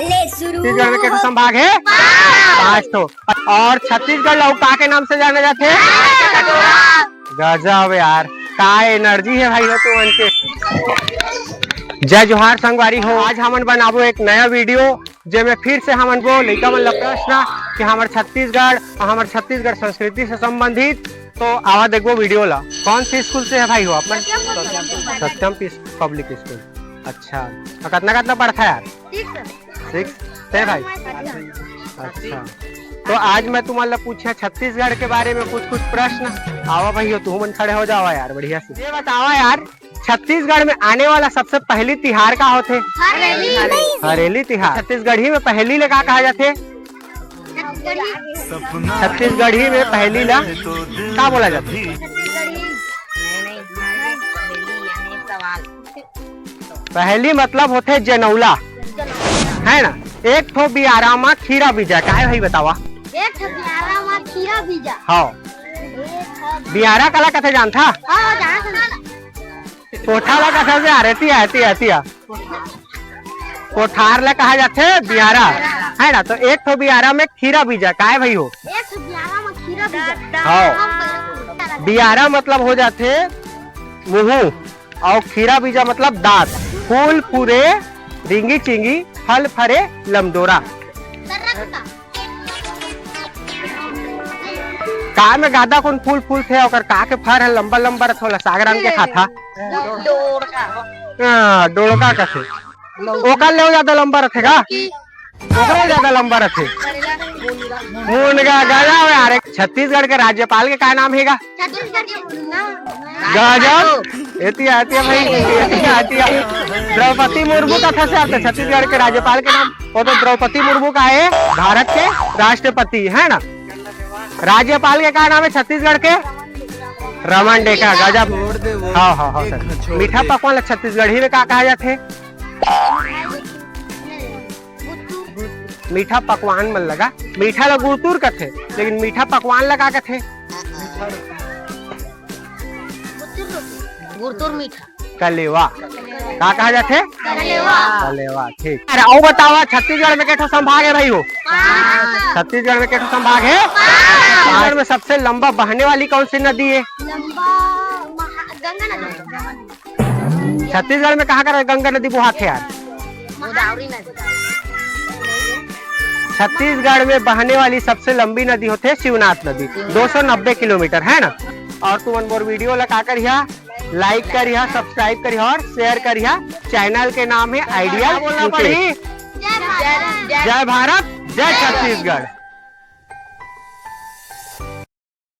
छत्तीसगढ़ में कितने संभाग है? 5 तो। और छत्तीसगढ़ लौका के नाम से जाने जाते हैं? गजब यार, का एनर्जी है भाई हो तुम उनके। जय जोहार संगवारी हो। आज हमन बनाबो एक नया वीडियो जेमे फिर से हमन को लइका मन ला प्रश्न कि हमारे छत्तीसगढ़ और हमारे छत्तीसगढ़ संस्कृति से संबंधित। तो आवा देखो वीडियो ला। कौन सी स्कूल से है भाई हो अपन? सत्यम पब्लिक स्कूल। अच्छा, कितना कितना पढ़ता है यार? 6 से भाई। अच्छा, तो आज मैं तुम्हारा पूछा छत्तीसगढ़ के बारे में कुछ प्रश्न। आवा भाई हो, तू मन खड़े हो जावा यार बढ़िया से। ये बतावा यार, छत्तीसगढ़ में आने वाला सबसे पहली तिहार का होते? हरेली तिहार। छत्तीसगढ़ी में पहली ले का कहा जाते? छत्तीसगढ़ी में पहली ला क्या बोला जाता? पहली मतलब होते जनौला, है ना। एक ठो बियारा में खीरा बीजा का है भाई बतावा? एक ठो बियारा में खीरा बीजा। हाँ, बियारा कला कथे जानता? हाँ जानता। कोठा ला कथा से आरती कोठार ला कहा जाते बियारा, है ना। तो एक ठो बियारा में खीरा बीजा का है भाई हो? एक ठो बियारा में खीरा बीजा। हाँ, बियारा मतलब हो जाते मुँह और खीरा बीजा मतलब दांत। फूल पूरे रिंगी चिंगी, फल फरे लमडोरा। का में गादा कौन फूल थे और का के फर है लंबा लंबा रथोला सागर रंग के खाता? डोड़का का थे। ओकर ले ज्यादा लंबा रखेगा, ओकर ज्यादा लंबा रखे। मुनगा गजब यार। छत्तीसगढ़ के राज्यपाल के क्या नाम हैगा? गजब, एतिया भाई, एतिया द्रौपदी मुर्मू का था से आता छत्तीसगढ़ के राज्यपाल के नाम। वो तो द्रौपदी मुर्मू का है, भारत के राष्ट्रपति, है ना। राज्यपाल के क्या नाम है छत्तीसगढ़ के? रमन डेका। गजब। हाँ हाँ हाँ सर। मीठा पकवान छत्तीसगढ़ी में क्या कहा जाते? मीठा पकवान मन लगा, मीठा ला गुड़तूर का थे, लेकिन मीठा पकवान लगा का थे गुड़तूर मीठा। कलेवा का कहा जाते? कलेवा। ठीक। अरे आओ बतावा, छत्तीसगढ़ में कितने संभाग है भाई हो? छत्तीसगढ़ में कितने संभाग है? छत्तीसगढ़ में सबसे लंबा बहने वाली कौन सी नदी है? गंगा नदी। छत्तीसगढ़ में कहाँ का गंगा नदी बहाते यार? गोदावरी नदी। छत्तीसगढ़ में बहने वाली सबसे लंबी नदी होते है शिवनाथ नदी, 290 किलोमीटर, है ना। और तुम मोर वीडियो लगा करिया, लाइक करिया, सब्सक्राइब करिया और शेयर करिया। चैनल के नाम है आइडिया। जय भारत, जय छत्तीसगढ़।